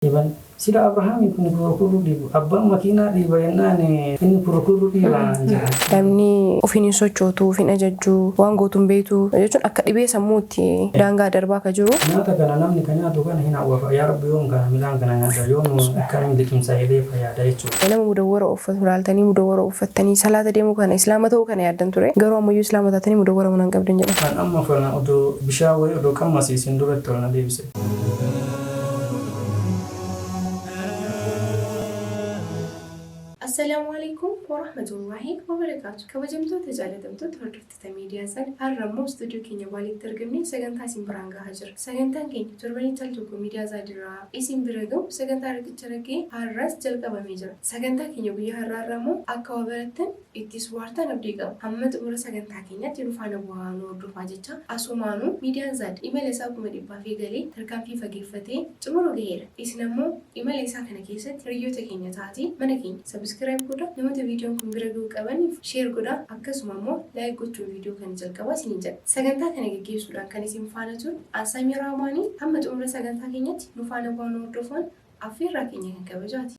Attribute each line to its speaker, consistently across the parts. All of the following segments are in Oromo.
Speaker 1: Iban sila Abraham kun kurukuru di abba makina di bayanane inni kurukuru di banja
Speaker 2: namni ofiin sochootu ofiin ajajju waan gootuun beetu jechuun akka dhibee sammuutti daangaa darbaa ka jiru
Speaker 1: nyaata kana namni kan nyaatu kana hina wafa yaa rabbi yoon kana milaan kana nyaata yoon kan liqimsa jedhee fayyada jechuudha
Speaker 2: nama mudawwara uffatu laaltanii mudawwara uffattanii salaata deemuu kana islaama ta'uu kana yaaddan ture garuu ammayyuu islaama taatanii mudawwara munan qabdan jedha
Speaker 1: kan amma fana odoo bishaa wayii odoo qammasiisin duratti olna deebise
Speaker 2: السلام عليكم ورحمة الله وبركاته. كوجمتو تجالدمتو تردفت ميديا سال هرمو استوديو كينيا بالي ترجمني سجنتا سيمبرانغا هجر سجنتا كيني تربني تلتوكو ميديا زادرا اسم برغو سجنتا رقيقچا راغي هرس جلقا بميجر سجنتا كينيا بيا هررمو اكوابرتن اتسوارتا نبديغا حمد ور سجنتا كينيا تلفانا بوانو دفا جچا اسومانو ميديا زاد ايميل حساب مديبا في غلي تركان في فغيفتي تمرو غير اسنمو ايميل حساب كنكيسه ريو تكينيا تاتي منكين سبسكرايب goda namoota viidiyoon kun bira ga'uu qabaniif sheer goda akkasuma immoo laayik gochuun viidiyoo kan jalqabaa isin jedha sagantaa kana gaggeessuudhaan kan isin faana turu Samira Aman hamma xumura sagantaa keenyatti nu faana bu'aan hordofan Ufirraa keenya kan kabajaati.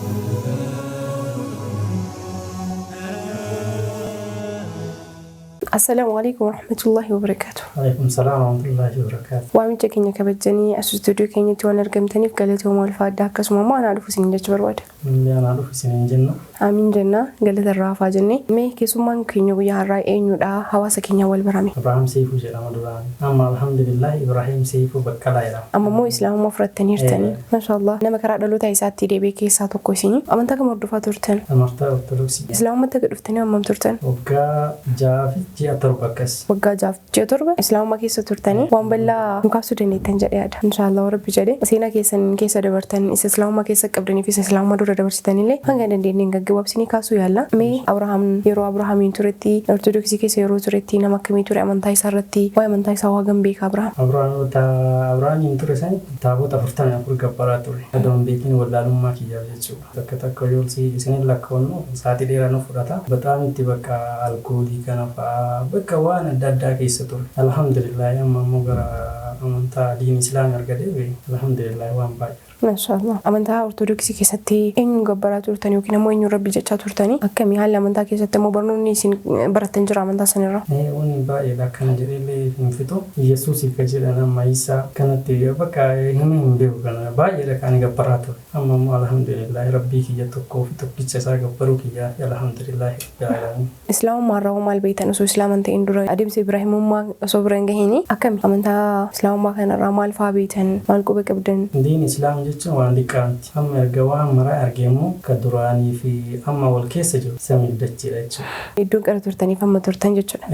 Speaker 2: السلام عليكم ورحمة الله وبركاته.
Speaker 1: وعليكم السلام ورحمة الله وبركاته.
Speaker 2: وامن كينيا كبجني استوديو كينيا توانا رقمتني في قلت يوم الفادة كسمة ما أنا أعرف سنين جت برود.
Speaker 1: أنا أعرف سنين جنة.
Speaker 2: آمين جنة قلت الرافع جني. مي كسمان كينيا ويا الرأي إنه دا هواس كينيا والبرامي.
Speaker 1: إبراهيم سيفودين مدران. أما الحمد لله إبراهيم سيفودين بكلايرا.
Speaker 2: أما مو إسلامummaaf تنير تاني. ما شاء الله. نما كرا دلو تايسات تيري بيكي ساتو كوسيني. أما أنت كمردفع ترتن.
Speaker 1: أمرتا أرثوذكسي.
Speaker 2: إسلامummaaf تقدرتني أما ترتن.
Speaker 1: وكا جافي جاتر بكس.
Speaker 2: waggaa jaaf jeetorba islaamummaa keessa turtanii waan bal'aa mukaasuu dandeettan jedhee yaada inshallah rabbi jedhee seenaa keessan keessa dabartan isa islaamummaa keessa qabdanii fi islaamummaa dura dabarsitaniillee hanga dandeenyeen gaggabaabsinii kaasuu yaalla mee abrahaam yeroo abrahaamiin turetti ortodoksii keessa yeroo turetti nama akkamii ture amantaa isaa irratti waa'ee amantaa isaa waa gam beeka
Speaker 1: abrahaamiin ture san taabota 44 gabbaraa ture adoon beekin wallaalummaa kiyyaa jechuudha bakka takka yoo isin lakkoonnu saatii dheeraa nu fudhata bataam itti bakka alkoolii kana fa'aa bakka waan adda keessa ture alhamdulillah amma mogara amantaa diin islaam argade alhamdulillah waan baay'ee
Speaker 2: mashallah amantaa ortodoksii keessatti eenyu gabbaraa turtanii yookiin ammoo eenyu rabbi jechaa turtanii akkamii haalli amantaa keessatti ammoo barnoonni isin baratan jira amantaa sanirra
Speaker 1: wanni baay'ee akkana jedheellee hin fito yesuus ka jedhan amma isaa kanatti bakka hin beeku kana baay'ee kan gabbaraa ture amma ammoo alhamdulillah rabbii kiyya tokkoo fi tokkicha isaa gabbaruu kiyya alhamdulillah
Speaker 2: islaamummaa irraa maal beektan osoo islaaman ta'in dura adeemsa ibraahimummaa osoo bira hin gahiini akkamii amantaa islaamummaa kanarraa maal fa'aa beektan maal quba qabdan
Speaker 1: diin islaam jechuun waan dhiqaanti amma erga waan maraa argeemu ka duraanii fi amma wal keessa jiru samii dachiidha jechuudha.
Speaker 2: Iddoon qara turtaniif amma turtan jechuudha.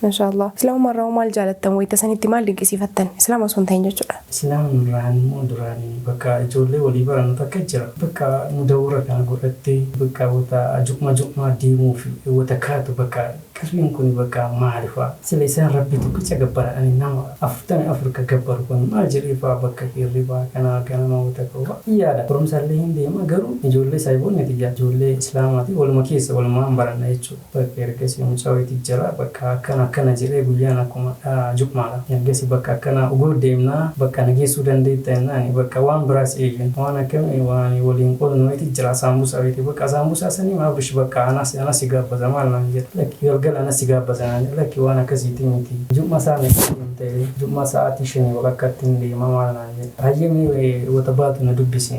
Speaker 2: Mashallah. Islaamummaa irraa maal jaalattan wayita sanitti maal dinqisiifattan islaama osoo hin ta'in jechuudha.
Speaker 1: Islaamummaan immoo duraanii bakka ijoollee walii barannu takka jira bakka mudawwara kana godhattee bakka wata juqmaa deemuu fi wata kaatu bakka qalbiin kun bakka maalifa sila isaan rabbi tokkicha gabbaranii nama 44 ka gabbaru kun maal jedheefaa bakka hirribaa kana wata qabu yaada barumsaallee hin deema garuu ijoollee saayiboonni tiyyaa ijoollee islaamaati waluma keessa walumaan baranna jechuudha bakka ergasii mucaawitii jira bakka akkana jedhee guyyaan akkuma juqmaadha ergasii bakka akkana ugoo deemnaa bakka nageessuu dandeettan bakka waan biraas eegin waan akkamii waan waliin qolnooti jira saambusaa weeti bakka saambusaa sanii maabrish bakka anas gaabbaza maal naan jedha galana sigaa bazana laki wana kasiti miti juma saa mete juma saati sheni wakati ndi mama na hayemi watabatu na dubbisi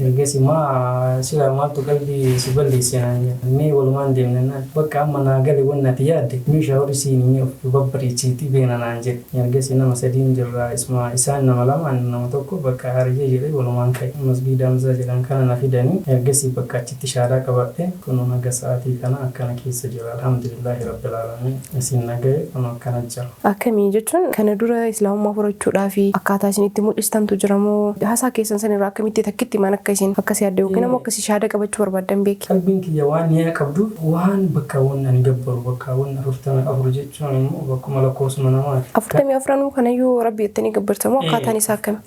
Speaker 1: ngesi ma sila ma to galbi siballi sina me walmande menna bakka amma na gali wonna tiyade mi shawri sini mi babbari chiti bena nanje ngesi na masadin jirra isma isan na malama na tokko bakka harje jire walman kai masjid amza jiran kana na fidani ngesi bakka chiti shara kabate kuno na gasati kana kana kisa jira alhamdulillah rabbil alamin isin nagay ono kana jira
Speaker 2: akkamii jechuun kana dura islaamummaa furachuudhaa fi akkaataa isinitti mul'istantu jiramoo haasaa keessan sanirraa akkamitti takkitti maan akka isin akkasii adda yookiin ammoo akkasii shaada qabachuu barbaaddan beeki
Speaker 1: qalbiin kiyya waan yaa qabdu waan bakka waan gabbaru bakka waan 44 jechuun immoo bakkuma lakkoofsuma namaati
Speaker 2: 44 kanayyuu rabbi jettanii gabbartamoo akkaataan isaa akkami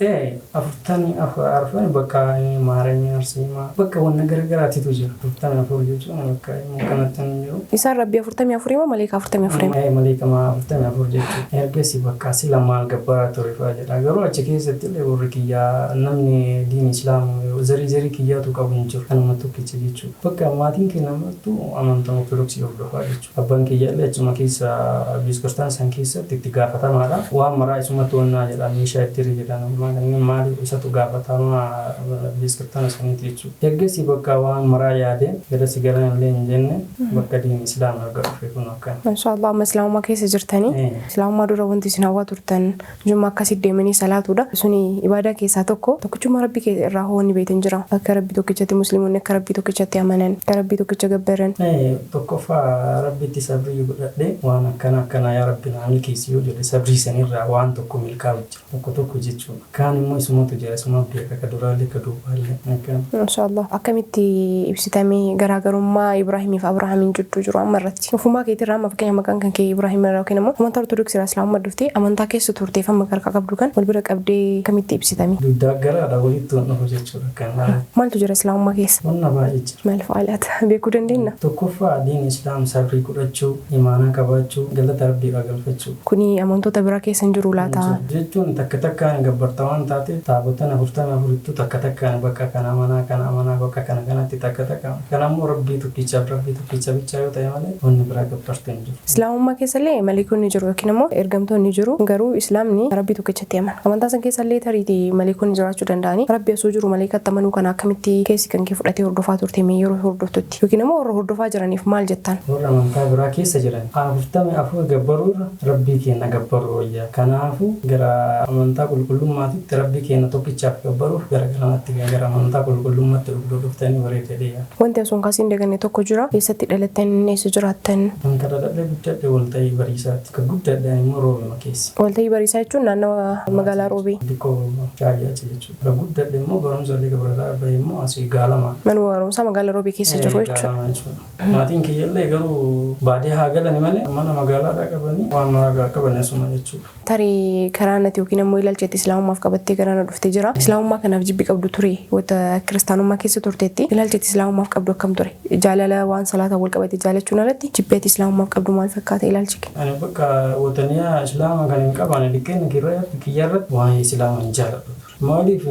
Speaker 1: 44 bakka maaranya arsima bakka waan garagaraatitu jira 44 jechuun bakka kanatti jiru
Speaker 2: isaan rabbi 44
Speaker 3: moo maleekaa 44?
Speaker 1: Maleekama 44 jechuudha. Ergasii bakka sila maal gabbaa ture fa'aa jedha. Garuu achi keessatti illee warri kiyyaa namni diin islaamaa zarii kiyyaatu qabu hin jiru. Kanuma tokkicha jechuudha. Bakka maatiin keenya amantu amantaa ortodoksii hordofaa jechuudha. Abbaan kiyyaa illee achuma keessa biskirtaan san keessatti itti gaafatamaadha. Waan maraa isumatti onnaa jedha meeshaa itti jedhan maali isatu gaafatamaa biskirtaan saniiti jechuudha. Ergasii bakka waan maraa yaadeen gadasi galan illee hin jenne bakka diin islaamaa argaa dhufe kun akkan.
Speaker 3: Inshallah amma islaamummaa keessa jirtanii islaamummaa dura wanti isin hawwaa turtan jumma akkasitti deemanii salaatuudha. Suni ibaadaa keessaa tokkichuma rabbi keessa irraa hoonni beekan jira. Akka rabbi tokkichatti musliimonni akka rabbi tokkichatti amanan akka rabbi tokkicha gabbaran.
Speaker 1: Tokkoffaa rabbitti sabrii godhadhee waan akkana yaa rabbi naa milkeessi yoo jedhe sabrii sanirraa waan tokko milkaa'u jira. Tokko jechuudha. Kaan immoo isumatu jira isuma beeka ka duraallee ka duubaallee.
Speaker 3: Inshallah akkamitti ibsitamee garaagarummaa Ibraahimiif Abrahaamiin jidduu jiru amma irratti. Ufumaa keetirraa amma fakkeenya maqaan kan kee Ibraahim irraa yookiin immoo amantaa ortodoksii irraa islaamummaa dhuftee amantaa keessa turteef amma gargaa qabdu kan wal bira qabdee akkamitti ibsitame?
Speaker 1: Duddaa garaadha walitti dhufu jechuudha kan.
Speaker 3: Maaltu jira islaamummaa keessa?
Speaker 1: Wanna baay'ee jira.
Speaker 3: Maal fa'aalaata beekuu dandeenya?
Speaker 1: Tokkoffaa diin islaam sabrii godhachuu, imaanaa qabaachuu, galata rabbiidhaa galfachuu.
Speaker 3: Kuni amantoota biraa keessa hin jiru laata?
Speaker 1: Jechuun takkaan gabbarta waan taate taabottan 44 takkaan bakka kana amanaa bakka kanatti takkaan. Kanammoo rabbii tokkicha bichaa yoo ta'e malee wanni biraa gabbartu hin jiru.
Speaker 3: Islaamummaa keessallee maleekonni jiru yookiin immoo ergamtoonni jiru garuu islaamni rabbii tokkichatti amana. Amantaa san keessallee tariitii maleekonni jiraachuu danda'anii rabbi osoo jiru maleekatti amanuu kana akkamitti keessi kan kee fudhatee hordofaa turte mee yeroo hordoftutti yookiin immoo warra hordofaa jiraniif maal jettaan?
Speaker 1: Warra amantaa biraa keessa jiran 44 gabbaruurra rabbii keenya gabbaruu wayyaa. Kanaafuu gara amantaa qulqullummaatitti rabbii keenya tokkichaaf gabbaruuf gara amantaa qulqullummaatti dhuftanii bareedee.
Speaker 3: Wanti asuun kaasiin daganne tokko jira keessatti dhalattan eessa jiraattan?
Speaker 1: Kan dhaladhee guddadhe walta'ii bariisaati. Kan guddadhe immoo roobima keessa.
Speaker 3: Walta'ii bariisaa jechuun naannawa magaalaa Roobee.
Speaker 1: Dikoo Chaayyaati jechuudha. Kan guddadhe immoo barumsallee gabaraa bahe immoo asii Gaalamaa.
Speaker 3: Mana barumsaa magaalaa Roobee keessa jiru jechuudha.
Speaker 1: Maatiin kiyyallee garuu baadiyyaa haa galani malee mana magaalaadhaa qabanii waan maraa qaban asuma jechuudha.
Speaker 3: Tarii karaanati yookiin immoo ilaalcheetti islaamummaaf qabattee garaana dhuftee jira. Islaamummaa kanaaf jibbi qabdu ture wata kiristaanummaa keessa turteetti ilaalcheetti islaamummaaf qabdu akkam ture? Jaalala waan salaataa wal qabate jaalachuun alatti jibbeetti islaamummaaf qabdu maal fakkaata ilaalchi kee?
Speaker 1: Ani bakka wataniyaa islaama kan hin qabane dhiqqeen kiyyarratti waan islaama hin jaaladhu. Maaliif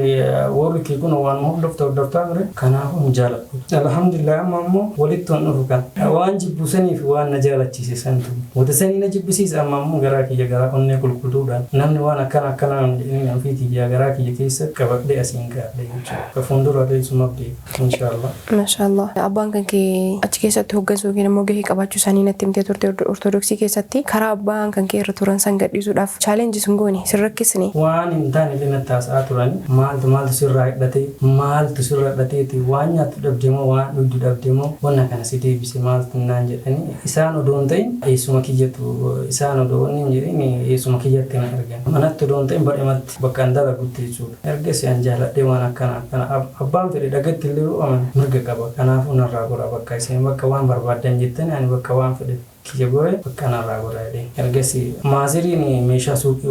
Speaker 1: warri kee kun waan hordoftaa ture kanaafuu hin jaaladhu. Alhamdulillah amma immoo walitti waan dhufu kan waan jibbusaniif waan na jaalachiise santu. Wata sanii na jibbisiisa amma immoo garaa kiyya garaa onnee qulqulluudhaan namni waan akkana jedhanii ofii kiyya garaa kiyya keessa qabadhee asiin gaadhe jechuudha. Fuulduraalee isuma beeku inshaallah.
Speaker 3: Mashaallah. Abbaan kan kee achi keessatti hoggansa yookiin immoo gahee qabaachuu isaanii natti himtee turte ortodoksii keessatti karaa abbaan kan kee irra turan san gadhiisuudhaaf chaalenjii sun goone sirrakkisne.
Speaker 1: Waan hin taane illee natti haasa'aa turani maaltu sirraa hidhateeti waan nyaattu dhabdeemoo waan dhugdu dhabdeemoo wanna kana si deebise maaltu naan jedhanii isaan odoo hin ta'in eessuma kiyyatu isaan odoo hin jedhin eessuma kiyyatti na argan manatti odoo hin ta'in badhematti bakka hin dalagutti jechuudha. Ergasii an jaaladhee waan akkana abbaan fedhe dhagatti illee aman mirga qaba kanaafuu narraa godha bakka isin bakka waan barbaadan jettani ani bakka waan fedhe kiyya gore bakka narraa godha jedhee. Ergasii maasiriin meeshaa suuqii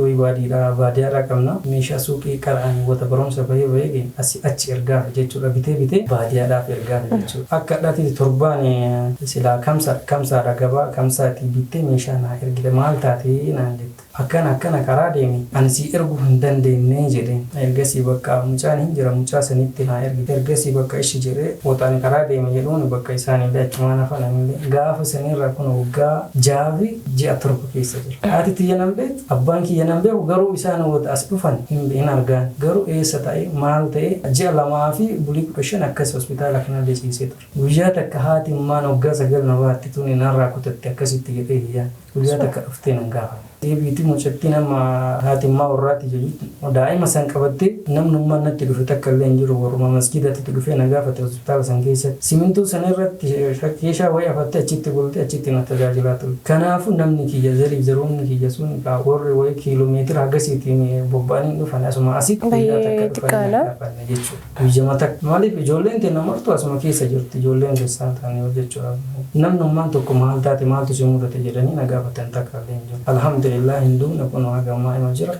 Speaker 1: wayii baadiyyaadhaa qabna meeshaa suuqii qara'anii wata barumsa bahee achi ergaaf jechuudha bitee baadiyyaadhaaf ergaaf jechuudha. Akka dhati torbaan silaa kamsaadha gabaa kamsaatti bittee meeshaa naa ergite maal taatee naan jette. Akkana karaa deemi ani si erguu hin dandeenye jedheen. Ergasii bakka mucaan hin jira mucaa sanitti naa ergite. Ergasii bakka ishi jedhee wataani karaa deeme jedhuun bakka isaanillee achumaan hafananillee gaafa sanirraa kun waggaa jaafi ji'a torba keessa jira. Haati tiyya nan beektu abbaan kiyya nan beeku garuu isaan wata as dhufan hin argaan garuu eessa ta'e maal ta'e ji'a lamaa fi bulii 15 akkas hospitaala kana deessiisee ture. Guyyaa takka haati immaan waggaa 9 na baatti tuni narraa kutatte akkasitti jedhee hiyyaan guyyaa takka dhuftee nan gaafa. Deebiitii mucattii nama haati immaa warraatti jedhu daa'ima san qabattee namnummaan natti dhufe takka illee hin jiru warruma masjiidatti dhufee na gaafate hospitaala san keessatti simintuu sana irratti keeshaa wayii afattee achitti bultee achitti na tajaajilaa ture. Kanaafuu namni kiyya zaroonni kiyya sun warri wayii kiiloomeetira hagasiitiin bobba'anii dhufan asuma asitti guyyaa takka dhufanii gaafanne jechuudha. Guyyama takka maaliif ijoolleen keenya martuu asuma keessa jirti ijoolleen keessaan ta'anii jechuudha. Namnummaan tokko maal taate maaltu si mudate jedhanii na gaafatan takka illee hin jiru. Alhamdulillah hinduun kun waaqa maa'ima jira.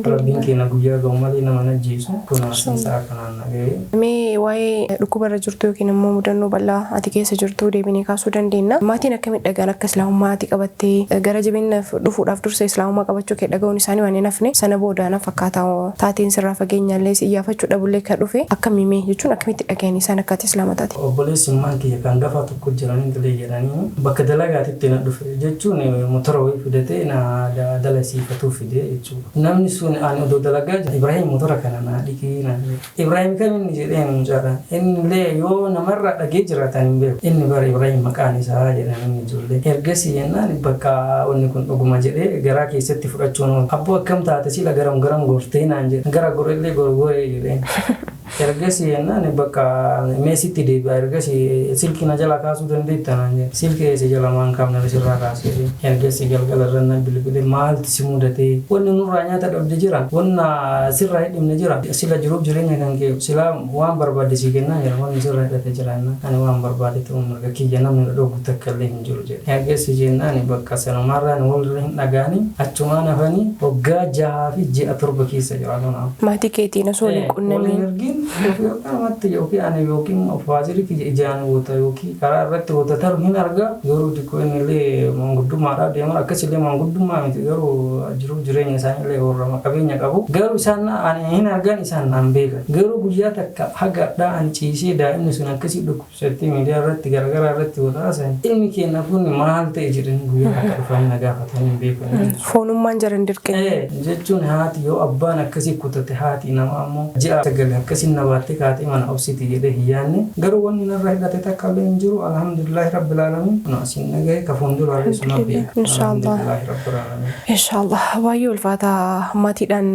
Speaker 1: Rabbiin keenya guyyaa ga'u malee nama najjiisu kun asiisaa kanaan nagahee.
Speaker 3: Mee waa'ee dhukkuba irra jirtu yookiin immoo mudannoo bal'aa ati keessa jirtu deebinee kaasuu dandeenya. Maatiin akkamitti dhagaan akka islaamummaa ati qabattee gara jabeenya dhufuudhaaf dursa islaamummaa qabachuu kee dhaga'uun isaanii waan hin hafne sana boodaan fakkaataa taateen sirraa fageenyaallee iyyaafachuu dhabullee kan dhufe akkamitti jechuun akkamitti dhaga'anii isaan akka ati islaama taate.
Speaker 1: Obboleessummaan kiyya kan gafa tokko jiranii galee jedhanii bakka dalagaatitti na dhufe jechuun motora wayii fidatee na dalasiifatu fide jechuudha. Namni sun ani odoo dalagaa Ibrahim motora kana na dhikii na Ibrahim kan inni jedheen mucaadha. Inni illee yoo namarraa dhagee jiraatan hin beeku. Inni bara Ibrahim maqaan isaa jedhanii ijoollee. Ergasii jennaan bakka wanni kun dhuguma jedhee garaa keessatti fudhachuun abboo akkam taate sila garam gortee naan jedhe. Gara gorellee gorgoree jedheen. Ergasii jennaan bakka meesitti deebi'a. Ergasii silkii na jala kaasuu dandeetta naan jedhe. Silkii eessa jala maan qabna sirraa kaasee. Ergasii galgala irra na bilbilee maalti si mudatee wanni nurraa nyaata dhabde jira. Wanna sirraa hidhimne jira. Sila jiruuf jireenya kan kee sila waan barbaade si kennaa jira. Wanni sirraa hidhate jira. Ani waan barbaade ta'uu mirga kiyya namni dhoogu takka illee hin jiru jedhe. Ergasii jennaan bakka sanumarraan walirra hin dhagaanii achumaan hafanii waggaa 6 fi 7 keessa jiraatan.
Speaker 3: Maatii keetiin osoo hin qunnamiin.
Speaker 1: Yookiin yookiin ani yookiin faazilii kiyya ijaan wota yookiin karaa irratti wota taru hin argaa garuu dikoo inni illee manguddummaadhaaf deeman akkasillee manguddummaa miti garuu jiruuf jireenya isaanii illee warra qabeenya qabu garuu isaan ani hin argan isaan naan beekan garuu guyyaa takka hagadhaa ani ciisee daa'imni sun akkasii dhukkubsattee miidiyaa irratti garagaraa irratti wata haasan ilmi keenya kun maal ta'e jedhanii guyyaa akka dhufanii na gaafatanii hin beekan.
Speaker 3: Foonummaan jiran dirqee.
Speaker 1: Jechuun haati yoo abbaan akkasii kutate haati nama ammoo ji'a 9 akkasii nabaattee kaatee mana obsiti jedhee hiyyaanne garuu wanni narraa hidhate takka illee hin jiru alhamdulillahi rabbil alamin asiin nagaye ka fuulduraalee suna beeka. Alhamdulillahi rabbil alamin.
Speaker 3: Inshallah baay'ee ulfaataa maatiidhaan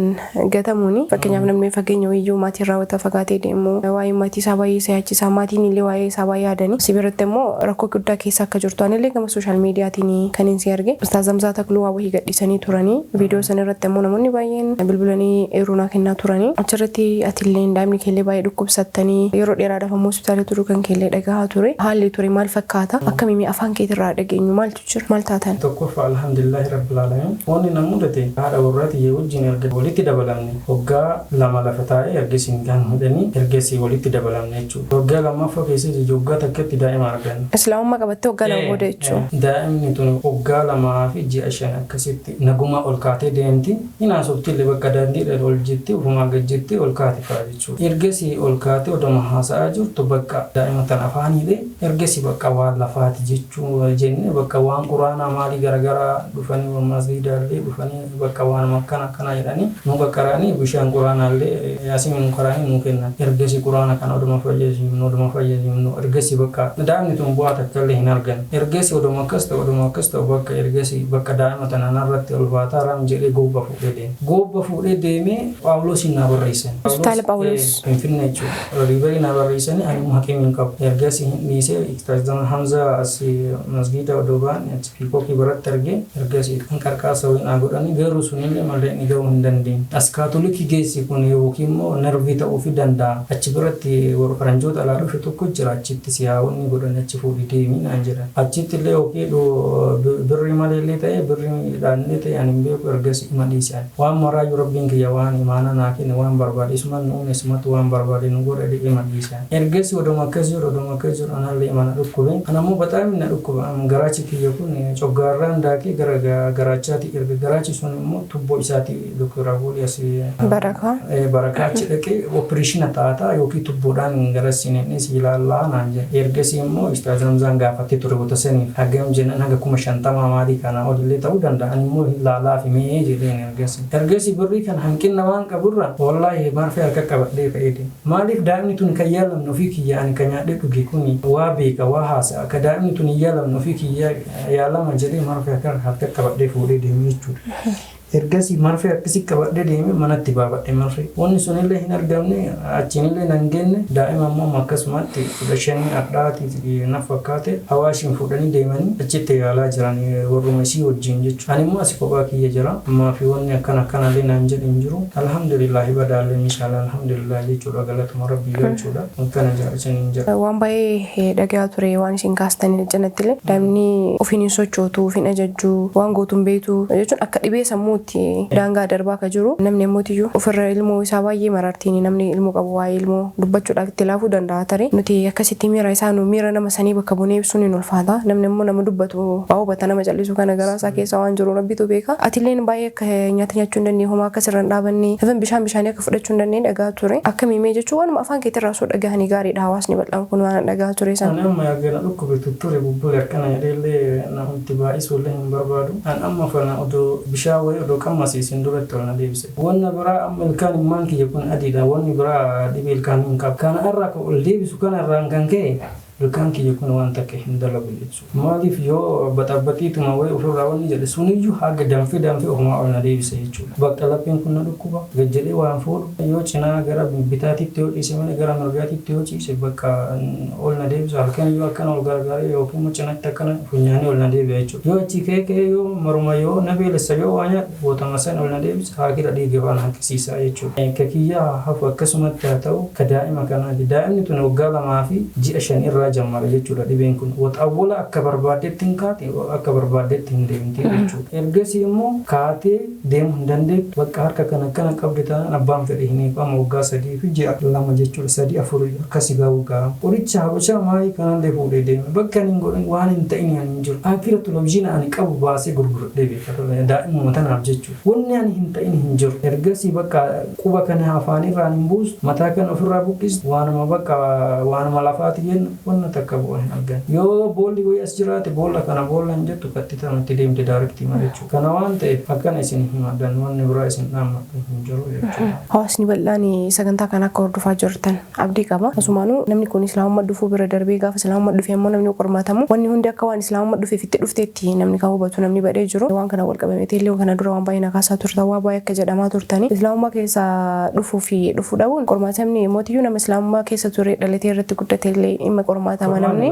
Speaker 3: gatamuuni fakkeenyaaf namni fageenya wayyuu maatii irraa wata fagaatee deemu waa'ee maatii isaa baay'ee siyaachisaa maatiin illee waa'ee isaa baay'ee yaadanii sibiratti immoo rakkoo guddaa keessa akka jirtu anillee gama sooshaal miidiyaatiin kan hin si arge Ustaaz Zamzaa Takluu waa wahii gadhiisanii turanii viidiyoo sana irratti immoo namoonni baay'een bilbilanii eeruunaa kennaa turanii achirratti atillee daa'imni keellee baay'ee dhukkubsattanii yeroo dheeraadhaaf ammoo hospitaala turuu kan keellee dhagahaa ture haalli ture maal fakkaata akkamitti afaan keetirraa dhageenyu maaltu jira maal taatan.
Speaker 1: Tokkoffaa alhamdulillahi rabbil alamin wanni nama mudate haadha warraati yoo wajjin erga walitti dabalamne waggaa 2 lafa taa'ee ergasiin kan hudhanii ergasii walitti dabalamne jechuudha. Waggaa lammaffaa keessatti waggaa takkatti daa'ima argan.
Speaker 3: Islaamummaa qabattee waggaa 2 booda jechuudha.
Speaker 1: Daa'imni tun waggaa 2 fi ji'a 5 akkasitti naguma ol kaatee deemti hinaasofti illee bakka daandiidhaan ol jetti ofumaa gad jetti ol kaate fa'aa jechuudha. Ergasii ol kaatee oduma haasa'aa jirtu bakka daa'ima tan afaaniidhe ergasii bakka waan lafaati jechuu jenne bakka waan quraanaa maalii garagaraa dhufanii masgiidaallee dhufanii bakka waan makkana kana jedhanii nu qaqqaraanii bishaan quraanaallee yaasiin nu qaraanii nu kennan ergasii quraana kana oduma fayyadamnu ergasii bakka daa'imni tun bu'aa takka illee hin argan ergasii oduma akkas ta'u bakka ergasii bakka daa'ima tanaan irratti ol baataa ram jedhee gobba fuudhee deemee Phaawulosin na barreessan.
Speaker 3: Hospitaala Phaawulos.
Speaker 1: Finfinnee jechuudha. Riivarii na barreessanii ani hakiimiin qabu. Ergasii dhiisee Ustaaz Hamzaa as masgiida odobaan fiikokii biratti argee ergasii kan qarqaasa wayinaa godhanii garuu sunillee malee inni gahuu hin dandeenye. As kaatolikii geessi kun yookiin immoo narvii ta'uu fi danda'a. Achi biratti warra faranjoota alaa dhufe tokko jira achitti siyaawonni godhan achi fuudhii deemii naan jedhan. Achitti illee yookiin birri malee illee ta'e birri dhaanillee ta'e ani hin beeku ergasii maliisaan. Waan maraayyuu rabbiin kiyya waan imaana naa kenne waan barbaade isumaan nuun isumatti waan barbaade nu godha dhiqee maliisaan. Ergasii oduma akkas jiru anallee mana dhukkube. Anammoo bataami na dhukkuba garaachi kiyya kun coggaarraan daakee gara garaachaati erga garaachi sun immoo tubboo isaati doktora Boolii asii barakaa achi dhaqee opereeshina taataa yookiin tubboodhaan gara sineenis ilaallaa naan jedhe. Ergasii immoo Ustaaz Zamzaan gaafattee ture wata saniif hagam jennan haga 50 maalii kana olillee ta'uu danda'a. Ani immoo ilaalaa fi mee jedheen ergasii birrii kan hanqina waan qaburra wallaahi Marfee harka qabadhee fayyade. Maaliif daa'imni tun kan yaalamnu ofii kiyya ani kan nyaadhee dhuge kuni waa beeka waa haasa'a akka daa'imni tun yaalamnu ofii kiyya yaalama jedhee Marfee harka qabadhee fuudhee deemee jechuudha. Ergasii Marfee akkasii qabadhee deemee manatti baabadhe Marfee. Wanni sunillee hin argamne achiinillee nan genne daa'ima immoo akkasumatti 15 addaati na fakkaate hawaashiin fuudhanii deemanii achitti yaalaa jiran warruma isii wajjin jechuudha. Ani immoo asii kophaa kiyya jira ammaa fi wanni akkanallee naan jedhe hin jiru. Alhamdulillahi badaallee inshallah alhamdulillah jechuudha galatuma rabbii galchuudha. Akkana jaallatanii jira.
Speaker 3: Waan baay'ee dhagaa ture waan isin kaastanii jalatti illee daa'imni ofiin hin sochootu ofiin ajajjuu waan gootuun beektu jechuun akka dhibee sammuu ilmuutti daangaa darbaa ka jiru namni immoo ofirra ilmoo isaa baay'ee marartiin namni ilmoo qabu waa'ee ilmoo dubbachuudhaaf itti laafuu danda'a tare nuti akkasitti miira isaanu miira nama sanii bakka buunee ibsuun hin ulfaata namni immoo nama dubbatu waa hubata nama callisu kana garaa isaa keessa waan jiru rabbitu beeka atilleen baay'ee akka nyaata nyaachuu hin dandeenye homaa akka sirra hin dhaabanne even bishaanii akka fudhachuu hin dandeenye dhagaa ture akka miimee jechuun waanuma afaan keetirraa soo dhagahanii gaariidha hawaasni bal'aan kun waan dhagaa ture san.
Speaker 1: Amma yaagana dhukkubitu ture bubbule akkana jedheellee namatti baay'isuu illee hin barbaadu. An amma fana odoo bishaan wayii odoo qammasiisin duratti ol na deebise. Wanna biraa amma ilkaan immaan kiyya kun adiidha wanni biraa dhibee ilkaan hin qabu. Kana irraa ol deebisu kanarraan kan ka'e ilkaan kiyya kun waan takka hin dalagu jechuudha. Maaliif yoo baxabbaxiituma wayii ofirraa wanni jedhe suniyyuu haga danfee ofumaa ol na deebise jechuudha. Bakka lapheen kun na dhukkuba gajjadhee waan fuudhu yoo cinaa gara bitaatitti yoo dhiise mana gara mirgaatitti yoo ciise bakka ol na deebisu halkan yoo akkana ol gargaaree yookiin immoo cinaatti akkana funyaanii ol na deebi'a jechuudha. Yoo achi ka'ee yoo maruma yoo na beelessa yoo waan nyaadhu bootama san ol na deebisa haakira dhiiga waan hanqisiisaa jechuudha. Ka kiyyaa hafu akkasumatti haa ta'u ka daa'ima kanaati. Daa'imni tun waggaa 2 fi ji'a 5 irraa jammara jechuudha dhibeen kun. Waxawwala akka barbaadetti hin kaate akka barbaadetti hin deemte jechuudha. Ergasii immoo kaatee deemuu hin dandeettu bakka harka kana qabde taanaan abbaan fedhe hin eegu amma waggaa 3 fi ji'a 2 jechuudha 3-4 akkasii gahu ga'a. Qoricha habashaa maayii kanallee fuudhee deeme bakka hin godhin waan hin ta'in hin jiru. Akira televizyiina ani qabu baasee gurguradhee beekata daa'imuma tanaaf jechuudha. Wanni ani hin ta'in hin jiru. Ergasii bakka quba kana afaanirraan hin buusu mataa kana ofirraa buqqisu waanuma bakka waanuma lafaati jennu wanna takka bu'aa hin argan. Yoo boolli wayii as jiraate boolla kana boolla hin jettu katti tanatti deemte daarektii mala jechuudha. Kana waan ta'eef akkana isin himadhan wanni biraa isin dhaammadhu hin jiru jechuudha.
Speaker 3: Hawaasni bal'aan sagantaa kana akka hordofaa jirtan abdii qaba. Asumaanuu namni kun islaamummaa dhufuu bira darbee gaafa islaamummaa dhufee immoo namni qormaatamu wanni hundi akka waan islaamummaa dhufeef itti dhufteetti namni kan hubatu namni badee jiru. Waan kana wal qabamee illee kana dura waan baay'ee nakaasaa turtan waa baay'ee akka jedhamaa turtanii islaamummaa keessa dhufuu fi dhufuu dhabuun qormaatamni mootiyyuu nama islaamummaa keessa ture dhalatee irratti guddate illee dhimma qormaatama namni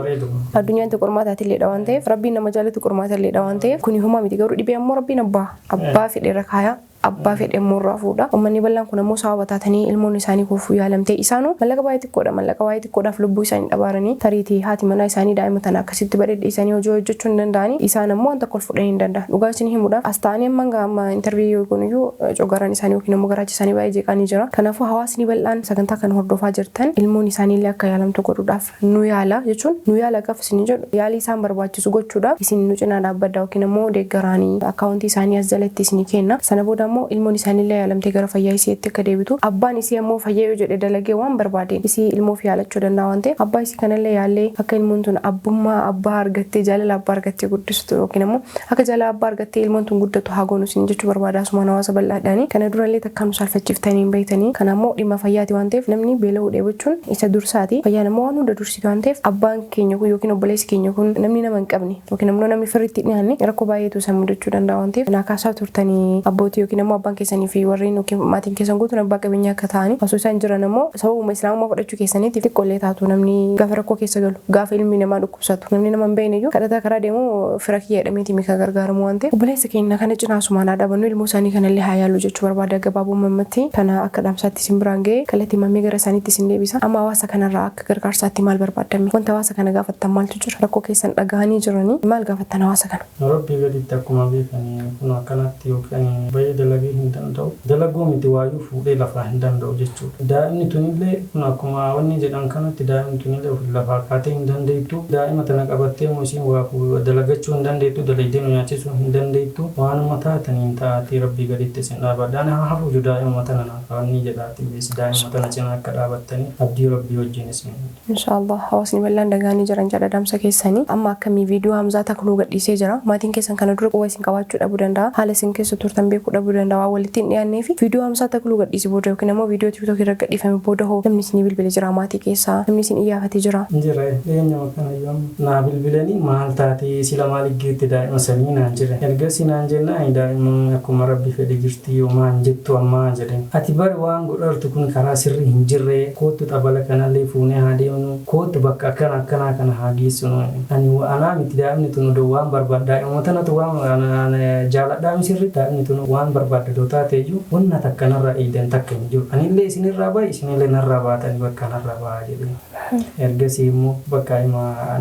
Speaker 3: addunyaatti qormaataati illee dhawaan ta'eef rabbiin nama jaalatu qormaata illee dhawaan ta'eef kuni humaa miti garuu dhibee ammoo rabbiin abbaa fedheerra kaayaa. Abbaa fedhe murraa fuudha. Uummanni bal'aan kun ammoo sababa taatanii ilmoon isaanii kuufuu yaalamtee isaanuu mallaqa baay'ee xiqqoodha. Mallaqa baay'ee xiqqoodhaaf lubbuu isaanii dhabaaranii tariitii haati manaa isaanii daa'ima tana akkasitti badheedhe isaanii hojii hojjechuu hin danda'anii isaan ammoo wanta kol fudhanii hin danda'an. Dhugaa isin himuudhaaf as ta'anii amma intarviiyuu kuniyyuu cogaraan isaanii yookiin ammoo garaachi isaanii baay'ee jeeqanii jira. Kanaafuu hawaasni bal'aan sagantaa kana hordofaa jirtan ilmoon isaanii illee akka yaalamtu godhuudhaaf nu yaala jechuun nu yaala gaafa isin jedhu yaalii isaan barbaachisu gochuudhaaf isin nu cinaa dhaabbaddaa yookiin ammoo deeggaraanii akkaawuntii isaanii as jalatti isin kenna. Sana booda ammoo ilmoon isaanillee yaalamtee gara fayyaa isiitti akka deebitu abbaan isii ammoo fayyaa yoo jedhe dalagee waan barbaadeen isii ilmoof yaalachuu danda'a waan ta'eef abbaa isii kanallee yaallee akka ilmoon tun abbummaa abbaa argattee jaalala abbaa argattee guddistu yookiin ammoo akka jaalala abbaa argattee ilmoon tun guddatu haa goonu isin jechuu barbaada asumaan hawaasa bal'aadhaanii kana durallee takkaan saalfachiiftanii hin beeytanii kana ammoo dhimma fayyaati waan ta'eef namni beela'uu dheebachuun isa dursaati fayyaan ammoo waan hunda dursiti waan ta'eef abbaan keenya kun yookiin obboleessi keenya kun namni nama hin qabne yookiin ammoo namni firritti dhiyaanne rakkoo baay'eetu isa mudachuu danda'a waan ta'eef nakaasaa turtanii abbootii yookiin ammoo abbaan keessanii fi warreen yookiin maatiin keessan guutuun abbaa qabeenyaa akka ta'anii osoo isaan jiran ammoo sababuma islaamummaa fudhachuu keessaniitti xiqqoollee taatu namni gaafa rakkoo keessa galu gaafa ilmi namaa dhukkubsatu namni nama hin beekne iyyuu kadhataa karaa deemu fira kiyya jedhameeti mika gargaaramu waan ta'eef obboleessa keenya kana cinaa asumaan haa dhabannu ilmoo isaanii kanallee haa yaallu jechuu barbaada gabaabummaa ammatti kana akka dhaamsaatti isin biraan ga'e kallattii mammii gara isaaniitti isin deebisa amma hawaasa kanarraa akka gargaarsaatti maal barbaadame wanta hawaasa kana gaafattan maaltu jira rakkoo keessan dhagahanii jiranii maal gaafattan hawaasa kana.
Speaker 1: Rabbii gaditti akkuma beekanii kun akkanatti yookiin baay'ee dalagee hin danda'u dalaguu miti waayuu fuudhee lafaa hin danda'u jechuudha. Daa'imni tunillee kun akkuma wanni jedhan kanatti daa'imni tunillee ofii lafaa kaatee hin dandeettu daa'ima tana qabattee moosin waa dalagachuu hin dandeettu dalagdee nu nyaachisuu hin dandeettu waanuma taataniin taatee rabbii gaditti isin dhaabadhaan haa hafuuju daa'ima tana naafanii jedhaati daa'ima tana cinaa akka dhaabattanii abdii rabbii wajjin isin.
Speaker 3: Inshaallah hawaasni bal'aan dhagaanii jiran jedha dhaamsa keessanii amma akkamii viidiyoo Hamzaa Takluu gadhiisee jira maatiin keessan kana dura quba isin qabaachuu dhabuu danda'a haala isin keessa turtan beekuu dhabuu danda'a waan walitti hin dhiyaannee fi viidiyoo Hamzaa Takluu gadhiisee booda yookiin ammoo viidiyoo TikTok irra gadhiifame booda hoo namni isin bilbilee jira maatii keessaa namni isin iyyaafate jira.
Speaker 1: Jira eenyuma kana yoom naa bilbilanii maal taatee sila maal iggeetti daa'ima sanii naan jira ergasii naan jennaan daa'ima akkuma rabbi fedhe jirti maan jettu ammaa jedhan ati bari waan godhartu kun karaa sirrii hin jirre kootu xabala kanallee fuunee haa deemnu kootu bakka akkanaa kana haa geessinu ani anaa miti daa'imni tun odoo waan barbaadu daa'ima tanatu waan jaaladhaa misirri daa'imni tun waan barbaaddatoo taateeyyuu wanna takka narraa eegdan takka hin jiru. Anillee isinirraa bahe isinillee narraa baatanii bakka narraa bahaa jedhee. Ergasii immoo bakka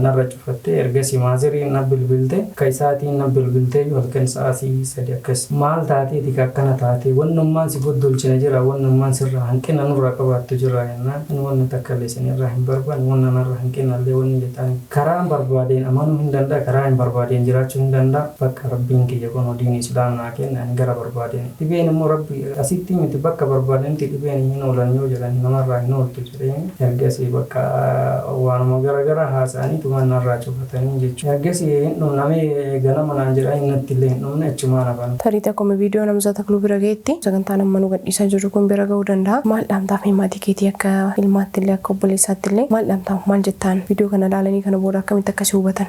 Speaker 1: narra cufattee ergasii maaziriin na bilbilte akka isaatiin na bilbiltee halkan sa'aatii 3 akkas maal taateeti akkana taatee wannummaan si goddolchina jira wannummaan sirraa hanqina nurraa qabaattu jira jennaan wanna takka illee isinirraa hin barbaanne wanna narraa hanqina illee wanni jedhaan karaan barbaadeen amanuu hin danda'a karaa hin barbaadeen jiraachuu hin danda'a bakka rabbiin kiyya kun diin islaam naa kenna gara barbaadeen dhibeen immoo rabbi asitti miti bakka barbaadanitti dhibeen hin oolan yoo jedhan namarraa hin ooltu jedheen ergasii bakka waanuma garagara haasa'anii tumaan narraa cufatanii jechuudha. Ergasii hin dhumnamee ganama naan jedhaa innatti illee hin dhumne achumaan hafan.
Speaker 3: Tariitii akkuma viidiyoo namza takluu bira geetti sagantaan amma nu gadhiisaa jirru kun bira ga'uu danda'a. Maal dhaamtaaf maatii keetii akka ilmaatti illee akka obboleessaatti illee maal dhaamtaaf maal jettaan viidiyoo kana ilaalanii kana booda akkamitti akkasii hubatan?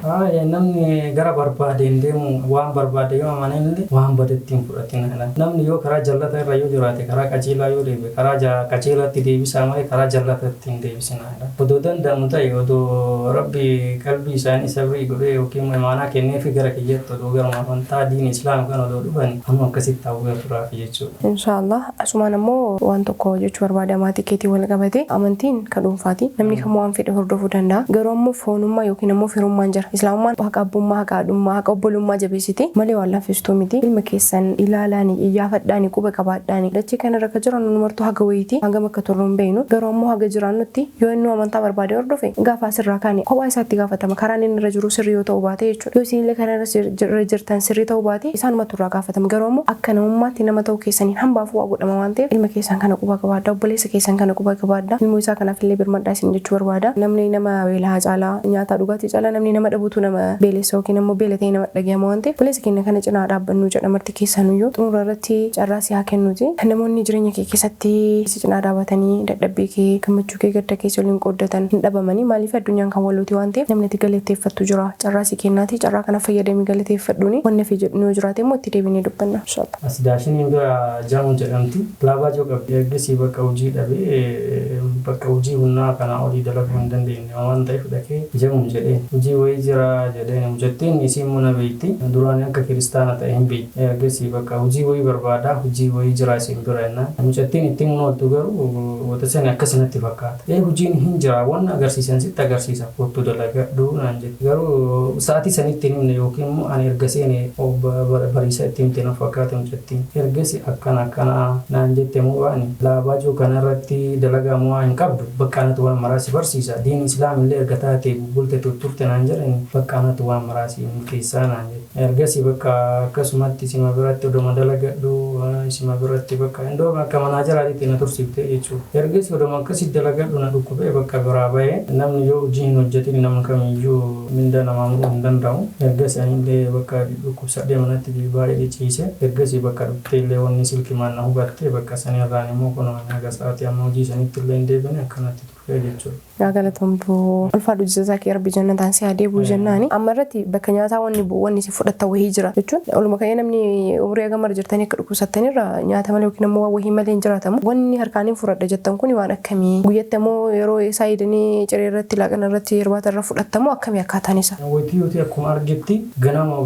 Speaker 1: Namni gara barbaadeen deemu waan barbaade yoo amane illee waan badetti hin fudhatin. Namni yoo karaa jallata irra yoo jiraate karaa qajeelaa yoo deeme karaa qajeelaatti deebisaa malee karaa jallatatti hin deebisinaa. Odoo danda'amu ta'e odoo rabbi qalbii isaanii sabrii godhee yookiin imaanaa kenneefi gara kiyyatti odoo gara amantaa diin islaam kan odoo dhufan amma akkasitti hawwee turaaf jechuudha.
Speaker 3: Inshaallah asumaan ammoo waan tokko jechuu barbaada maatii keetii wal qabate amantiin kan dhuunfaati namni kamuu waan fedhe hordofuu danda'a garuu ammoo foonummaa yookiin ammoo firummaan jira islaamummaan haqa abbummaa haqa haadhummaa haqa obbolummaa jabeessiti malee waan laffistuu miti ilma keessan ilaalaanii iyyaafadhaanii quba qabaadhaanii dachee kanarra ka jiran nu martuu haga wayiiti hanga bakka turru hin beeknu garuu ammoo haga jiraannutti yoo inni amantaa barbaade hordofe gaafa asirraa kaane kophaa isaatti gaafatama karaan inni irra jiru sirrii yoo ta'u baate jechuudha yoo isinillee kana irra jirtan sirrii ta'uu baate isaanumatti irraa gaafatama garuu ammoo akka namummaatti nama ta'uu keessaniin hambaafuu waa godhama waan ta'eef ilma keessan kana quba qabaadha obboleessa keessan kana quba qabaadha ilmoo isaa kanaaf illee birmadhaa isin jechuu barbaada namni nama beelaa caalaa nyaataa dhugaatii caalaa namni nama dhabuutu nama beelessa yookiin ammoo beelatee nama dhagahama waan ta'eef obboleessa keenya kana cinaa dhaabbannu jedha marti keessanuyyuu xumura irratti carraa si haa kennuuti namoonni jireenya kee keessatti si cinaa dhaabatanii dadhabbii kee gammachuu kee gadda keessa waliin qooddatan hin dhabamanii maaliif addunyaan kan wallooti waan ta'eef namni itti galateeffattu jira carraa si kennaati carraa kana fayyadamii galateeffadhuuni wanni fi jedhu yoo jiraate immoo itti deebinee dubbanna inshallah.
Speaker 1: Asdaashiniin bira jamu jedhamti laabaa joo qabdi ergasii bakka hojii dhabee bakka hojii humnaa kanaa olii dalaguu hin dandeenye waan ta'eef dhaqee jamu jedheen hojii wayii jira jedheen hojjetteen isii immoo na beekti duraan akka kiristaana ta'e hin beekti ergasii bakka hojii wayii barbaadaa hojii wayii jira isin bira jennaan hojjetteen ittiin mul'attu garuu wanta sani akkasinatti fakkaata hojiin hin jira waan agarsiisan sitti agarsiisa kottu dalagadhu naan jedhe garuu sa'aatii sanitti himne yookiin immoo ani erga seene bariisa itti himte na fakkaate hojjettiin ergasi akkana naan jette moo ani laabaajoo kanarratti dalagaa moo hin qabdu bakka anatu waan maraasi barsiisa diin islaam illee erga taate bulbulte turte naan jedhani bakka anatu waan maraasi keessaa naan jedhe ergasi bakka akkasumatti sima biratti odoma dalagadhu sima biratti bakka indoo akka manaa jiraatitti na tursiifte jechuudha ergasi odoma akkasi dalagadhu na dhukkubee bakka biraa bahee namni yoo hojii hin hojjetin nama kamiyyuu minda namaa muruu hin danda'u ergasi anillee bakka dhukkubsadhee manatti baay'ee ciise ergasii bakka dhuftee illee wanni silkimaan na hubatte bakka sanirraan immoo kun naga sa'aatii amma hojii sanitti illee hin deebine akkanatti turee jechuudha.
Speaker 3: Galatoomaa ulfaadhu jizaa kee rabbi jannataan si adeebuu jennaani amma irratti bakka nyaataa wanni si fudhatta wahii jira jechuun oluma ka'ee namni umurii agamar jirtanii akka dhukkubsattanirra nyaata malee yookiin ammoo wahii malee hin jiraatamu wanni harkaaniin fudhadha jettan kun waan akkamii guyyatti ammoo yeroo isaa hidhanii ciree irratti laaqana irratti irbaata irra fudhattamoo akkamii akkaataan isa.
Speaker 1: Wayitii yooti akkuma argetti ganama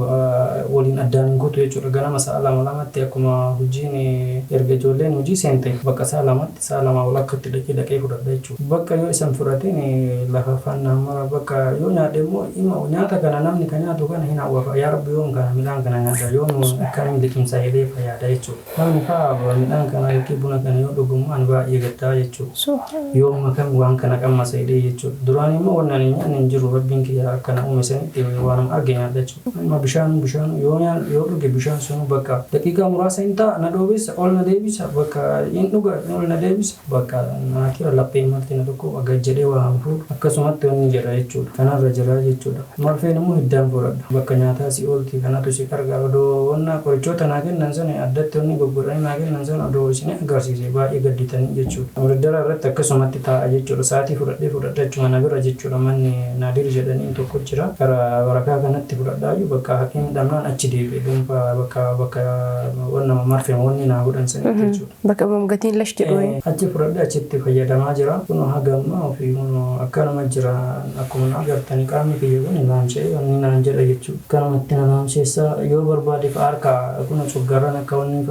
Speaker 1: waliin addaan hin guutu jechuudha ganama sa'a lamatti akkuma hojiin erga ijoolleen hojii seente bakka sa'a lama walakkatti dhaqee fudhadha jechuudha bakka yoo isan fudhateen lafa fannaa mara bakka yoo nyaadhe immoo nyaata kana namni kan nyaatu kana hin hawwafa yaa rabbi yoom kana midhaan kana nyaata yoom akkamiin liqimsa jedhee fayyaada jechuudha namni fa'aa midhaan kana yookiin buna kana yoo dhugummaa ani baay'ee gaddaa jechuudha yoom akkam waan kana qammasa jedhee jechuudha duraan immoo wannan nyaanni hin jiru rabbiin kiyya akkana uume sanitti waan arge nyaadha jechuudha amma bishaan yoo dhuge bishaan sun bakka daqiiqaa muraasa hin ta'a na dhoobessa ol na deebisa bakka hin dhuga ol na deebisa bakka naatira laphee marti na tokko aga jedhee waan fuudhu akkasumatti wanni jedha jechuudha kanarra jira jechuudha marfeen immoo hiddaan fudhadha bakka nyaataa si oolti kanatu si gargaara odoo wanna qorichoota naa kennan sana addatti wanni goggodhanii naa kennan sana odoo isin agarsiise baay'ee gadditanii jechuudha amriddara irratti akkasumatti taa'a jechuudha sa'aatii fudhadha jechuudha na bira jechuudha manni naadir jedhanii tokko jira gara barakaa kanatti fudhadhaayyuu bakka hakiin dhamnaan achi deebi'e dhuunfaa bakka wanna marfeen wanni naa godhan sanitti jechuudha.
Speaker 3: Bakka gatiin lash jedhu
Speaker 1: achi fudhadhee achitti fayyadamaa jira kun hagammaa ofii akkanuma jira akkuma agartanii qaamni kiyya kun naamsee wanni naan jedha jechuudha akkanumatti na naamseessa yoo barbaade harka kun coggarran akka wanni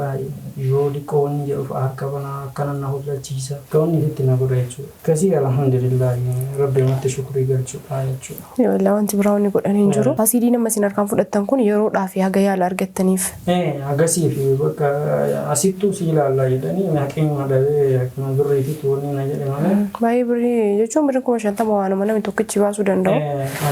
Speaker 1: yoo dhiqoonni jedhu harka banaa akkana na hullachiisa kawanni itti na godha jechuudha. Akkasii alhamdulillah rabbi matti shukrii galchuudha jechuudha.
Speaker 3: Yoo wanti biraawni godhanii hin jiru. Asiidii nama isin harkaan fudhattan kun yeroodhaaf haga yaala argattaniif.
Speaker 1: Agasii fi bakka asittuu si ilaallaa jedhanii haqiin madabee haqiin birriifi tuunni na jedhe malee. Baay'ee
Speaker 3: birrii jechuun birrii 50 waanuma namni tokkichi baasuu danda'u.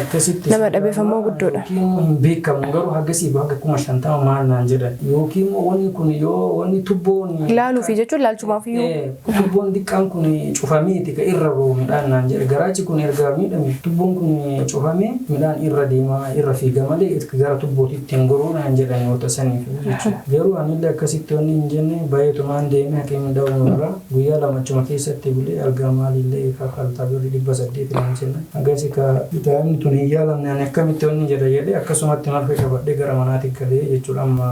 Speaker 1: Akkasitti
Speaker 3: nama dhabeeffamuu guddoodha.
Speaker 1: Hin beekamu garuu hagasii bakka 50 maal naan jedhan yookiin wanni kun yoo wanni tubboon
Speaker 3: ilaaluufi jechuun ilaalchumaaf iyyuu
Speaker 1: tubboon diqqaan kun cufameeti ka irra roo midhaan naan jedhe garaachi kun erga miidhame tubboon kun cufamee midhaan irra deemaa irra fiiga malee gara tubbootitti hin goruu naan jedhan yoo tasaniif jechuudha. Garuu anillee akkasitti wanni hin jenne baay'eetumaan deemee hakiimni da'uun irra guyyaa lamachuma keessatti bulee argaa maalillee kaffaltaa birrii 800 naan jenna. Agarsi ka bitaamni tun hin yaalamne ani akkamitti wanni jedha jedhee akkasumatti marfee qabadhee gara manaatti galee jechuudha. Amma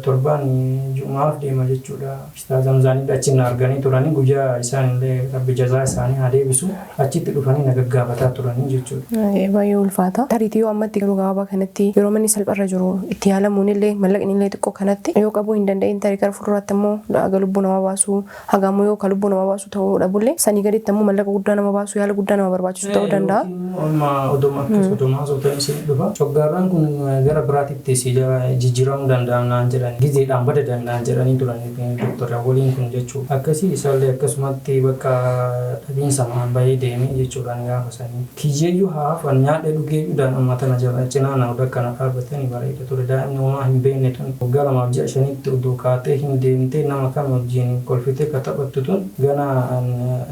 Speaker 1: 17 jumaaf deema jechuudha. Zamzaanii achiin arganii turanii guyyaa isaanillee rabbi jazaa isaanii haa deebisu achitti dhufanii na gaggaafataa turanii jechuudha.
Speaker 3: Baay'ee ulfaata. Tariitii yoo ammatti yeroo gabaabaa kanatti yeroo manni salpharra jiru itti yaalamuun illee mallaqni illee xiqqoo kanatti yoo qabuu hin danda'in tarii gara fuulduraatti immoo haga lubbuu nama baasuu hagaammoo yoo ka lubbuu nama baasuu ta'uu dhabullee sanii gaditti immoo mallaqa guddaa nama baasuu yaala guddaa nama barbaachisu ta'uu danda'a.
Speaker 1: Oduma akkas odumaa soota isin dhufa. Coggaarraan kun gara biraatitti si jijjiiramuu danda'an naan jedhan gizeedhaan bada danda'an jedhanii turanii doktora waliin kun jechuudha. Akkasii isaallee akkasumatti bakka dhabiinsa maan bahee deemee jechuudhaan gaafa sanii. Kiyyeeyyuu haafan nyaadhee dhugee dhudhaan uummata na jala cinaa na oduu akkana dhaabbatanii bareeda ture. Daa'imni homaa hin beekne tun waggaa 2-5 oduu kaatee hin deemtee nama kam wajjin kolfitee ka taphattu tun gana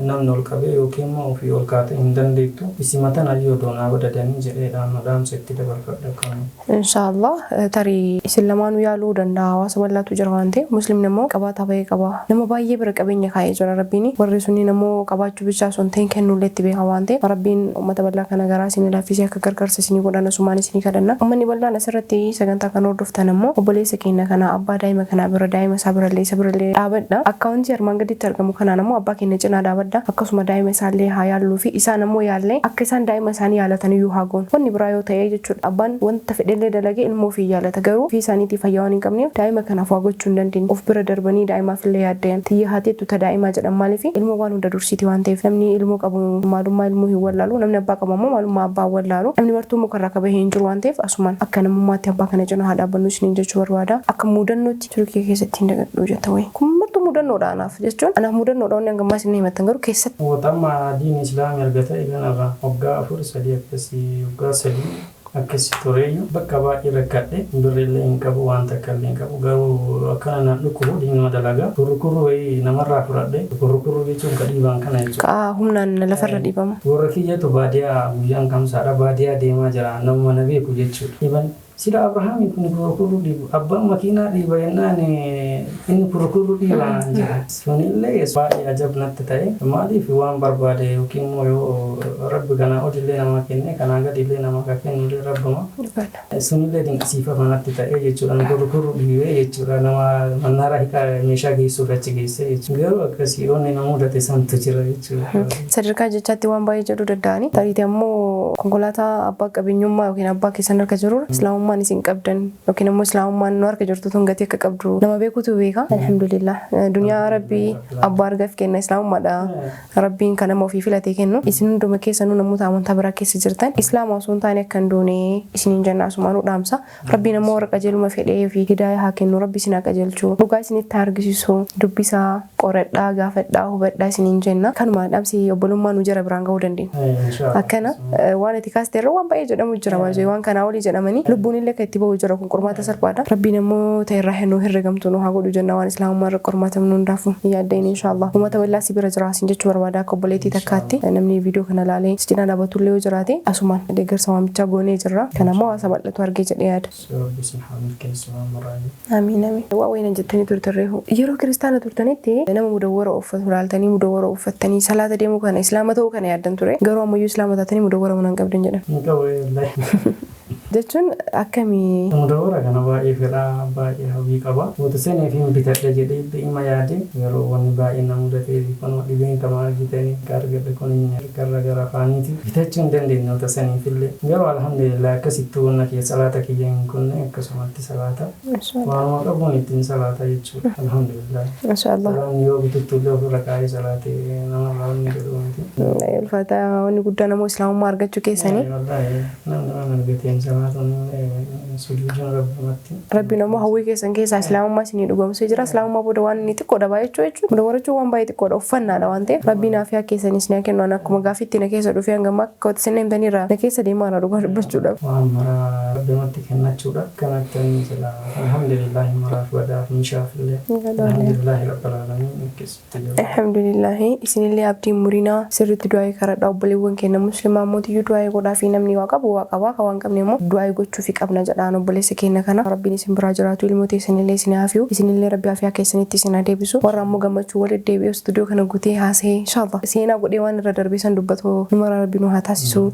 Speaker 1: namni ol qabee yookiin immoo ofii ol kaatee hin dandeettu. Isimatan ayyoo doonaa badadanii jedheedhaan madaamsa itti dabarfadha kan.
Speaker 3: Inshaallah tarii isin lamaanuu yaaluu danda'a hawaasa bal'aatu jira waan ta'eef muslimni immoo qabaataa bahee qaba. Nama baay'ee bira qabeenya kaa'ee jira rabbiin warri sunniin immoo qabaachuu bichaa osoo hin ta'in kennuullee itti beeka waan ta'eef rabbiin uummata bal'aa kana garaa isin laaffisee akka gargaarsa isinii godhan asumaan isinii kadhanna. Uummanni bal'aan asirratti sagantaa kan hordoftan immoo obboleessa keenya kana abbaa daa'ima kanaa bira daa'ima isaa birallee isa birallee dhaabadha. Akka wanti armaan gaditti argamu kanaan immoo abbaa keenya cinaa dhaabadha. Akkasuma daa'ima isaallee haa yaalluu fi isaan immoo yaallee akka isaan daa'ima isaanii yaalatan iyyuu haa goon. Wanni biraa yoo ta'e jechuudha abbaan wanta fedhellee dalagee ilmoo ofii yaalata garuu ofii isaaniitiif fayyaa waan hin qabneef daa'ima kanaaf waa gochuu hin dandeenye. Of bira darbanii daa'imaaf illee yaaddayan xiyya haateettu ta daa'imaa jedhan maaliif ilmoo waan hunda dursiiti waan ta'eef namni ilmoo qabu maalummaa ilmoo hin wallaalu namni abbaa qabu immoo maalummaa abbaa wallaalu namni martuu mukarraa qabee hin jiru waan ta'eef asumaan akka namummaatti abbaa kana cinaa haa dhaabbannu isiniin jechuu barbaada. Akka muudannootti Turkii keessatti hin dagadhuu jetta wayi. Kun martuu muudannoodhaanaaf jechuun anaaf muudannoodha wanni hangammaa isin himattan garuu keessatti.
Speaker 1: Wootamma diin islaamii argata eeganarraa waggaa 4-3 akkasii waggaa 3 akkasii tureeyyu bakka baay'ee rakkadhe birrillee hin qabu waan takka illee hin qabu garuu akkana naan dhukkubu dhiiguma dalagaa kurrukurru wayii namarraa fudhadhe kurrukurru jechuun ka dhiibaan kana jechuudha.
Speaker 3: Humnaan lafarra dhiibama.
Speaker 1: Warra kiyyatu baadiyaa guyyaan kamsaadha baadiyaa deemaa jira namuma na beeku jechuudha. Sila Abrahaam kun kurukuru dhiibu abbaan makiinaa dhiiba yennaan inni kurukuru dhiibaa jira. Sunillee baay'ee ajabnatti ta'e maaliif waan barbaade yookiin immoo yoo rabbi kanaa olillee namaa kenne kanaa gadillee namaa ka kennullee rabbama. Sunillee dinqisiifamanatti ta'e jechuudha kurukuru dhiibee jechuudha nama mannaara hiikaa meeshaa geessuuf achi geesse jechuudha. Garuu akkasii onni nama mudate santu jira jechuudha.
Speaker 3: Sadarkaa jechaatti waan baay'ee jedhuu danda'ani. Tariitii ammoo konkolaataa abbaa qabeenyummaa yookiin abbaa keessan harka jiru islaamummaa isin qabdan yookiin immoo islaamummaan nu harka jirtu tun gatii akka qabdu nama beekutu beeka. Alhamdulillah duniyaa rabbii abbaa argaaf kenna islaamummaadha. Rabbiin kan nama ofii filatee kennu isin hunduma keessanuu namoota amantaa biraa keessa jirtan islaama osoo hin taane akka hin duune isiniin jenna asumaanuu dhaamsa. Rabbiin ammoo warra qajeeluma fedhee fi hidaayaa haa kennu rabbi isin haa qajeelchu dhugaa isinitti argisiisu dubbisaa qoradhaa gaafadhaa hubadhaa isiniin jenna kanuma dhaamsi obbolummaa nu jara biraan gahuu dandeenya. Akkana waan itti kaasteerra waan baay'ee jedhamu jira waan kanaa olii jedhamanii lubbuun illee kan itti bahu jira kun qormaata salphaadha. Rabbiin ammoo ta'erraa hennuu herregamtu nu haa godhu jenna waan islaamummaa irra qormaatamnu hundaafu yaaddeen inshallah. Uummata bal'aa si bira jiraasin jechuu barbaada akka obboleettii takkaatti namni viidiyoo kana laalee si cinaa dhaabatullee yoo jiraate asumaan deeggarsa waamichaa goonee jirra. Kanammoo hawaasa bal'atu argee jedhee yaada. Amiin amiin. Waa wayina jettanii turtarreefu yeroo kiristaana turtanitti nama mudawwara uffatu laaltanii mudawwara uffattanii salaata deemuu kana islaama ta'uu kana yaaddan ture garuu ammayyuu islaama taatanii mudawwara mana hin qabdan jedhan. jechuun akkamii
Speaker 1: mudawara kana baay'ee fedhaa baay'ee hawwii qaba wanta seenee fi bitadha jedhee dhimma yaade yeroo wanni baay'ee na mudatee fi kan dhibeen tamaa bitanii gargaarra kun gara afaaniiti bitachuu hin dandeenye wanta saniif illee yeroo alhamdulillah akkasitti wanna kee salaata kiyyeen kun akkasumatti salaata waanuma qabuun ittiin salaata jechuudha alhamdulillah
Speaker 3: Mashallah.
Speaker 1: Salaam yoo bituttu illee ofirra kaa'ee salaatee nama laawwanni jedhu miti.
Speaker 3: Ulfaata wanni guddaa namoo islaamummaa argachuu keessanii.
Speaker 1: Namni gateen salaatuun sujuudin rabbumatti.
Speaker 3: Rabbi namoo hawwii keessan keessaa islaamummaa isinii dhugoomsee jira. Islaamummaa booda waan inni xiqqoodha baay'achuu jechuudha. Mudawwarachuu waan baay'ee xiqqoodha uffannaadha waan ta'eef rabbiin aafiyaa keessanis ni kennu akkuma gaaffiitti na keessa dhufee hanga akka wata sinna himtaniirra na keessa deemaa dhugaa dubbachuudha.
Speaker 1: Waan maraa rabbumatti kennachuudha. Kan akkanni jira alhamdulillah maraaf wadaaf mishaaf illee alhamdulillah rabbil alamin keessatti jira.
Speaker 3: Alhamdulillah isinillee abdiin murinaa sirriitti du'aa karadha obboleewwan keenya muslimaa mootiyyuu du'aa godhaa fi namni waa qabu waa qabaa kan waan qabne immoo du'aa gochuu fi qabna jedhaan obboleessa keenya kana rabbiin isin biraa jiraatu ilmoota isinillee isin haafiyu isinillee rabbi haafiyaa keessanitti isin deebisu warra ammoo gammachuu walitti deebi'u stuudiyoo kana guutee haasa'ee inshallah seenaa godhee waan irra darbisan dubbatu numara rabbi nu haa taasisu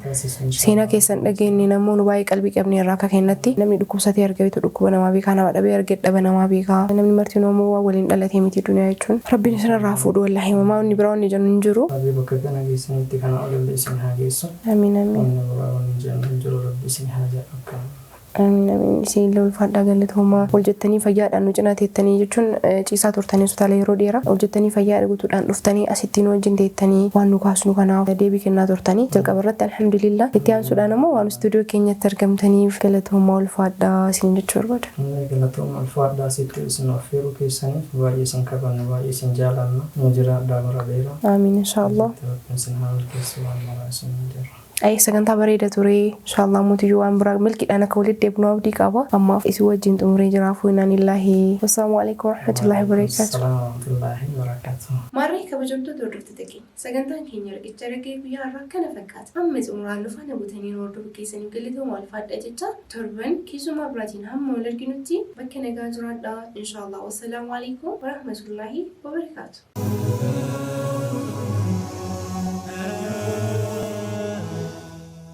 Speaker 3: seenaa keessan dhageenye nammoo nu baay'ee qalbii qabne irraa akka kennatti namni dhukkubsatee argabitu dhukkuba namaa beekaa nama dhabee argee dhaba namaa beekaa namni marti noommoo waan waliin dhalatee miti duniyaa jechuun rabbiin isin irraa fuudhu wallahi mamaa inni biraa inni jennu hin jiru.
Speaker 1: Rabbi bakka kana geessanitti kana olalle isin haa geessu.
Speaker 3: Amiin amiin.
Speaker 1: Inni biraa inni jennu hin jiru rabbi isin haa jaaqu.
Speaker 3: Amiin amiin isinillee ulfaadhaa galatooma hojjettanii fayyaadhaan nu cinaa teettanii jechuun ciisaa turtanii hospitaala yeroo dheeraa hojjettanii fayyaa guutuudhaan dhuftanii asittiin wajjin teettanii waan nu kaasnu kanaaf deebii kennaa turtanii jalqaba irratti alhamdulillah itti aansuudhaan immoo waan stuudiyoo keenyatti argamtaniif galatooma ulfaadhaa isin jechuu barbaada.
Speaker 1: Galatooma ulfaadhaa sitti isin affeeruu keessaniif baay'ee isin kabanna baay'ee isin jaalanna nu jiraadhaa bara beera.
Speaker 3: Amiin inshaallah.
Speaker 1: Isin haa milkeessu waan maraa isin jira.
Speaker 3: Ay sagantaa bareeda ture inshallah mootiyyuu waan biraa milkiidhaan akka walitti deebinu abdii qaba ammaaf isin wajjin xumuree jiraafuu inaan illaahi wassalaamu alaikum warahmatullahi wabarakatuh.
Speaker 2: Marree kabajamtoota hordoftoota keenya sagantaan keenya riqicha raggee guyyaa har'aa kana fakkaata amma xumuraan lufaan butanii hordofuu keessaniif galatooma ulfaadha jecha torban keessumaa biraatiin hamma wal arginutti bakka nagaa jiraadhaa inshallah wassalaamu alaikum warahmatullahi wabarakatuh.